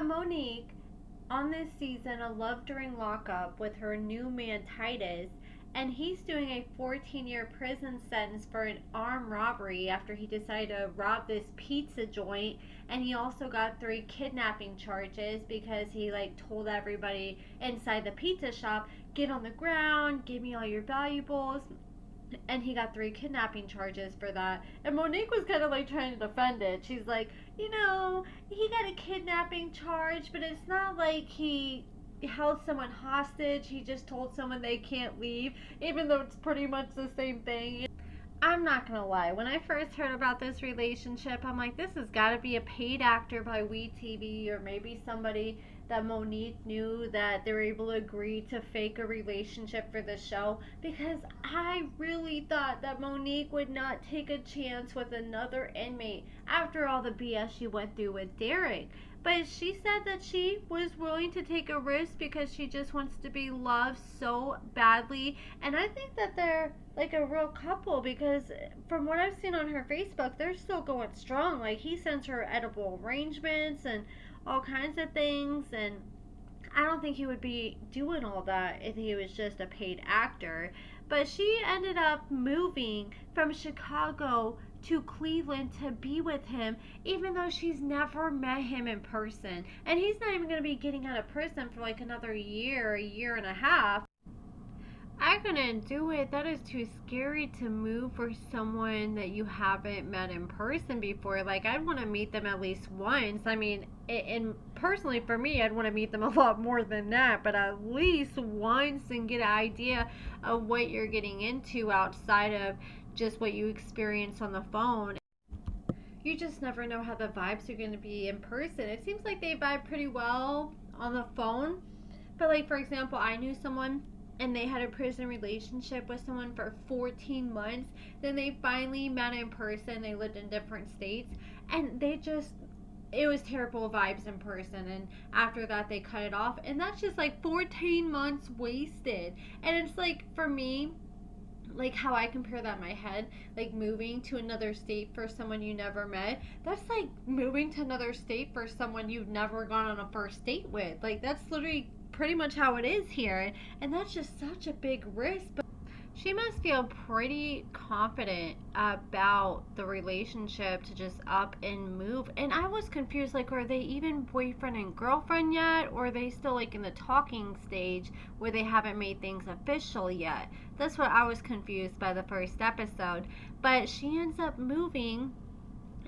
Monique on this season of Love During Lockup with her new man Titus, and he's doing a 14-year prison sentence for an armed robbery after he decided to rob this pizza joint. And he also got 3 kidnapping charges because he told everybody inside the pizza shop, get on the ground, give me all your valuables. And he got 3 kidnapping charges for that. And Monique was kind of trying to defend it. She's like, he got a kidnapping charge, but it's not like he held someone hostage. He just told someone they can't leave, even though it's pretty much the same thing. I'm not gonna lie, when I first heard about this relationship, I'm like, this has got to be a paid actor by wetv, or maybe somebody that Monique knew that they were able to agree to fake a relationship for the show, because I really thought that Monique would not take a chance with another inmate after all the BS she went through with Derek. But she said that she was willing to take a risk because she just wants to be loved so badly. And I think that they're a real couple, because from what I've seen on her Facebook, they're still going strong. He sends her edible arrangements and all kinds of things, and I don't think he would be doing all that if he was just a paid actor. But she ended up moving from Chicago to Cleveland to be with him, even though she's never met him in person. And he's not even going to be getting out of prison for another year, a year and a half. I couldn't do it. That is too scary to move for someone that you haven't met in person before. I'd want to meet them at least once. I mean, and personally for me, I'd want to meet them a lot more than that, but at least once, and get an idea of what you're getting into outside of just what you experience on the phone. You just never know how the vibes are going to be in person. It seems like they vibe pretty well on the phone, but for example, I knew someone and they had a prison relationship with someone for 14 months. Then they finally met in person. They lived in different states, and it was terrible vibes in person. And after that, they cut it off. And that's just 14 months wasted. And it's for me, how I compare that in my head, moving to another state for someone you never met, that's like moving to another state for someone you've never gone on a first date with. That's literally pretty much how it is here, and that's just such a big risk. But she must feel pretty confident about the relationship to just up and move. And I was confused, are they even boyfriend and girlfriend yet, or are they still in the talking stage where they haven't made things official yet? That's what I was confused by the first episode. But she ends up moving,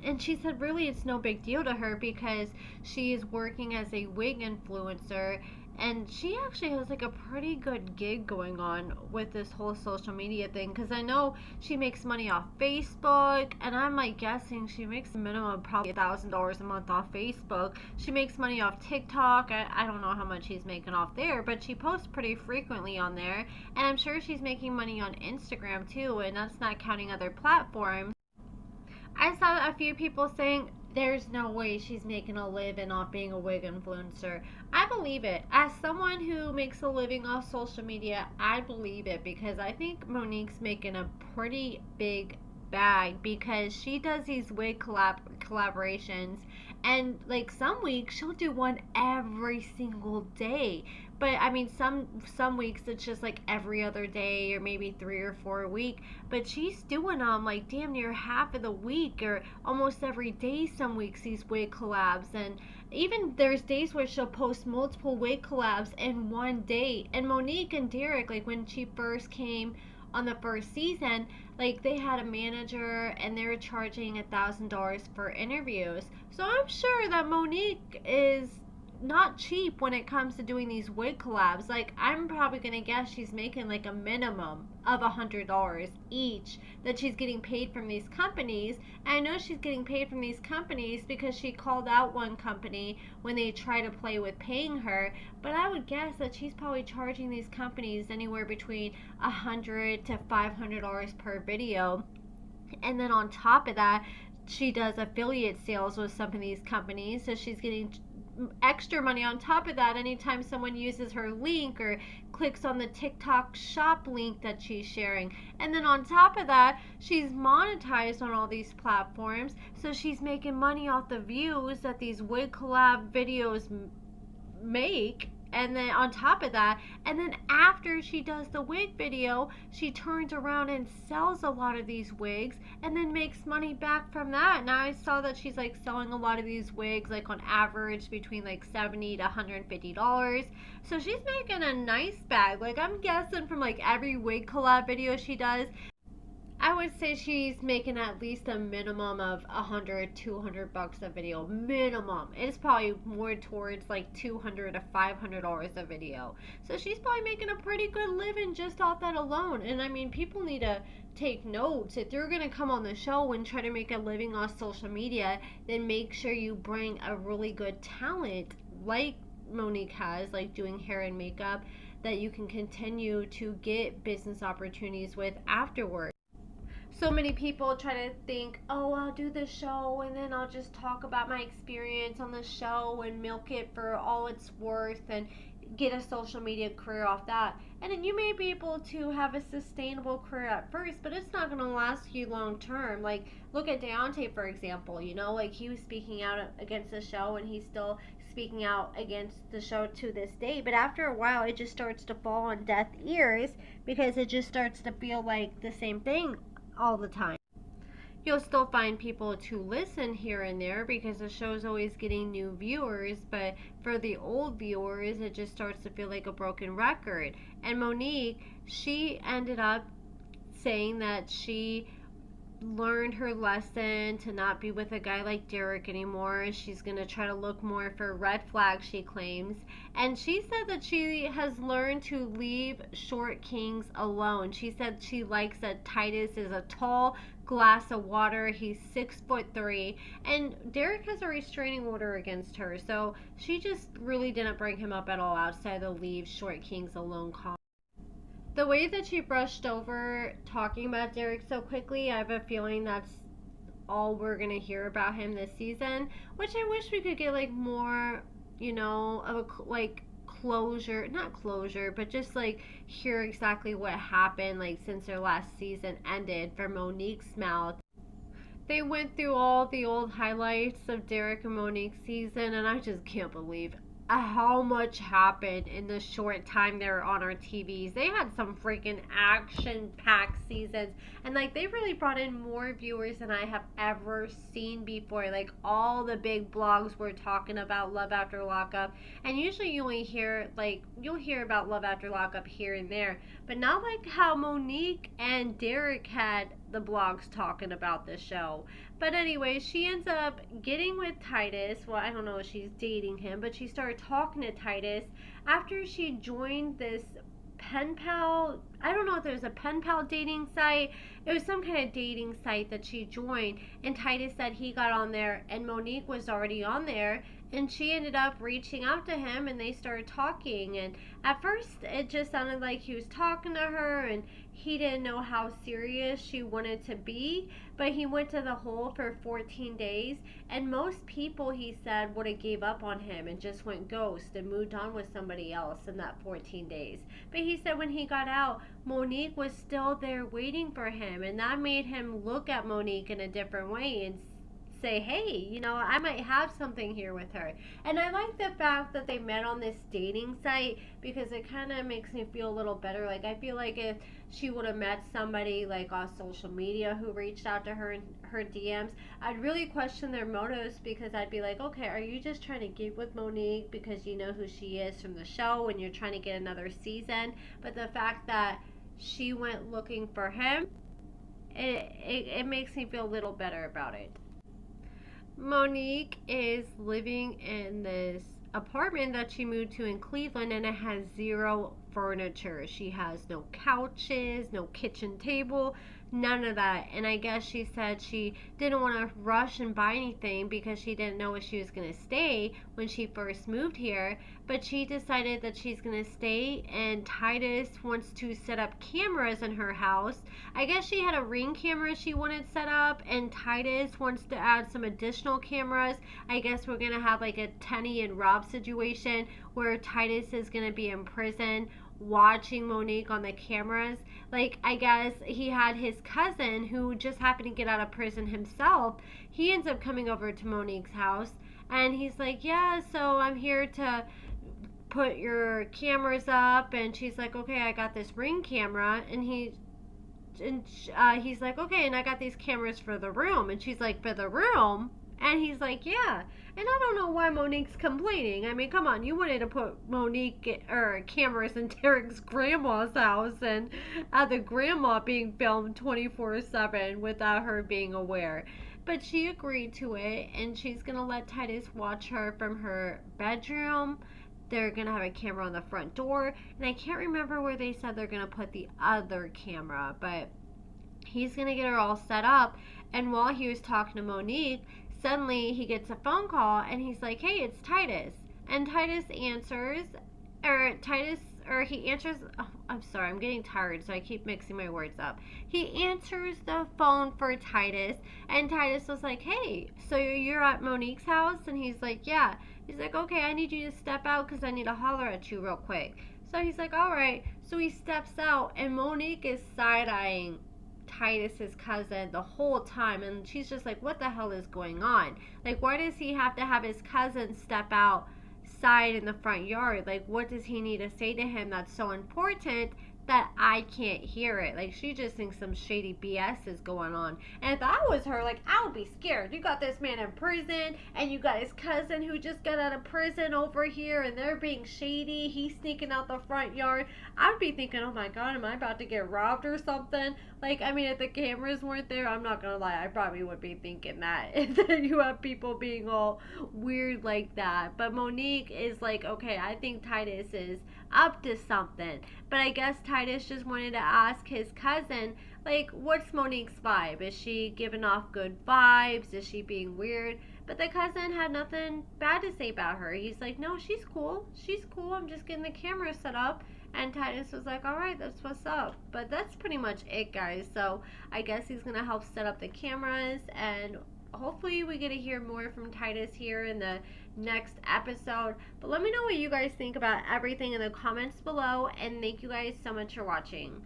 and she said really it's no big deal to her because she is working as a wig influencer. And she actually has a pretty good gig going on with this whole social media thing, because I know she makes money off Facebook, and I'm guessing she makes a minimum of probably $1,000 a month off Facebook. She makes money off TikTok. I don't know how much she's making off there, but she posts pretty frequently on there, and I'm sure she's making money on Instagram too, and that's not counting other platforms. I saw a few people saying there's no way she's making a living off being a wig influencer. I believe it. As someone who makes a living off social media, I believe it, because I think Monique's making a pretty big bag, because she does these wig collaborations, and some weeks she'll do one every single day. But I mean, some weeks it's just every other day, or maybe 3 or 4 a week. But she's doing them damn near half of the week, or almost every day some weeks, these wig collabs. And even there's days where she'll post multiple wig collabs in one day. And Monique and Derek, when she first came on the first season, they had a manager, and they were charging $1,000 for interviews. So I'm sure that Monique is not cheap when it comes to doing these wig collabs. I'm probably gonna guess she's making a minimum of $100 each that she's getting paid from these companies. And I know she's getting paid from these companies because she called out one company when they try to play with paying her. But I would guess that she's probably charging these companies anywhere between $100 to $500 per video. And then on top of that, she does affiliate sales with some of these companies, so she's getting extra money on top of that anytime someone uses her link or clicks on the TikTok shop link that she's sharing. And then on top of that, she's monetized on all these platforms, so she's making money off the views that these wig collab videos make. And then on top of that, and then after she does the wig video, she turns around and sells a lot of these wigs and then makes money back from that. Now I saw that she's like selling a lot of these wigs like on average between like $70 to $150. So she's making a nice bag. Like I'm guessing from like every wig collab video she does, I would say she's making at least a minimum of $100, $200 a video. Minimum. It's probably more towards like $200 to $500 a video. So she's probably making a pretty good living just off that alone. And I mean, people need to take notes. If you're going to come on the show and try to make a living on social media, then make sure you bring a really good talent like Monique has, like doing hair and makeup, that you can continue to get business opportunities with afterwards. So many people try to think, oh, I'll do the show and then I'll just talk about my experience on the show and milk it for all it's worth and get a social media career off that. And then you may be able to have a sustainable career at first, but it's not going to last you long term. Like, look at Deontay, for example. You know, like he was speaking out against the show and he's still speaking out against the show to this day. But after a while, it just starts to fall on deaf ears because it just starts to feel like the same thing all the time. You'll still find people to listen here and there because the show's always getting new viewers, but for the old viewers, it just starts to feel like a broken record. And Monique, she ended up saying that she learned her lesson to not be with a guy like Derek anymore. She's going to try to look more for red flags, she claims. And she said that she has learned to leave short kings alone. She said she likes that Titus is a tall glass of water. He's 6'3", and Derek has a restraining order against her. So she just really didn't bring him up at all outside the leave short kings alone comment. The way that she brushed over talking about Derek so quickly, I have a feeling that's all we're going to hear about him this season, which I wish we could get like more, you know, of a like closure, not closure, but just like hear exactly what happened like since their last season ended from Monique's mouth. They went through all the old highlights of Derek and Monique's season, and I just can't believe how much happened in the short time they were on our TVs. They had some freaking action-packed seasons, and like they really brought in more viewers than I have ever seen before. Like all the big blogs were talking about Love After Lockup, and usually you only hear like you'll hear about Love After Lockup here and there, but not like how Monique and Derek had the blogs talking about the show. But anyway, she ends up getting with Titus. Well, I don't know if she's dating him, but she started talking to Titus after she joined this pen pal. I don't know if it was a pen pal dating site. It was some kind of dating site that she joined, and Titus said he got on there and Monique was already on there, and she ended up reaching out to him and they started talking. And at first it just sounded like he was talking to her and he didn't know how serious she wanted to be, but he went to the hole for 14 days, and most people, he said, would have gave up on him and just went ghost and moved on with somebody else in that 14 days. But he said when he got out, Monique was still there waiting for him, and that made him look at Monique in a different way and say, hey, you know, I might have something here with her. And I like the fact that they met on this dating site because it kind of makes me feel a little better. Like, I feel like if she would have met somebody like on social media who reached out to her in her DMs, I'd really question their motives, because I'd be like, okay, are you just trying to get with Monique because you know who she is from the show and you're trying to get another season? But the fact that she went looking for him, it makes me feel a little better about it. Monique is living in this apartment that she moved to in Cleveland, and it has zero furniture. She has no couches, no kitchen table, none of that. And I guess she said she didn't want to rush and buy anything because she didn't know if she was going to stay when she first moved here. But she decided that she's going to stay, and Titus wants to set up cameras in her house. I guess she had a Ring camera she wanted set up, and Titus wants to add some additional cameras. I guess we're going to have like a Tenny and Rob situation where Titus is going to be in prison watching Monique on the cameras. Like, I guess he had his cousin who just happened to get out of prison himself. He ends up coming over to Monique's house, and he's like, yeah, so I'm here to put your cameras up. And she's like, okay, I got this Ring camera. And he's like, okay, and I got these cameras for the room. And she's like, for the room? And he's like, yeah. And I don't know why Monique's complaining. I mean, come on, you wanted to put Monique or cameras in Derek's grandma's house, and the grandma being filmed 24/7 without her being aware. But she agreed to it, and she's gonna let Titus watch her from her bedroom. They're gonna have a camera on the front door, and I can't remember where they said they're gonna put the other camera, but he's gonna get her all set up. And while he was talking to Monique, suddenly he gets a phone call, and he's like, hey, it's Titus. And Titus answers, he answers, oh, I'm sorry, I'm getting tired, so I keep mixing my words up. He answers the phone for Titus, and Titus was like, hey, so you're at Monique's house? And he's like, yeah. He's like, okay, I need you to step out because I need to holler at you real quick. So he's like, all right. So he steps out, and Monique is side-eyeing Titus's cousin the whole time, and she's just like, what the hell is going on? Like, why does he have to have his cousin step outside in the front yard? Like, what does he need to say to him that's so important that I can't hear it? Like, she just thinks some shady BS is going on. And if I was her, like, I would be scared. You got this man in prison, and you got his cousin who just got out of prison over here, and they're being shady. He's sneaking out the front yard. I'd be thinking, oh my god, am I about to get robbed or something? Like, I mean, if the cameras weren't there, I'm not gonna lie, I probably would be thinking that. And then you have people being all weird like that. But Monique is like, okay, I think Titus is up to something. But I guess Titus just wanted to ask his cousin, like, what's Monique's vibe? Is she giving off good vibes? Is she being weird? But the cousin had nothing bad to say about her. He's like, no, she's cool. She's cool. I'm just getting the camera set up. And Titus was like, all right, that's what's up. But that's pretty much it, guys. So I guess he's going to help set up the cameras, and hopefully we get to hear more from Titus here in the next episode. But let me know what you guys think about everything in the comments below, and thank you guys so much for watching.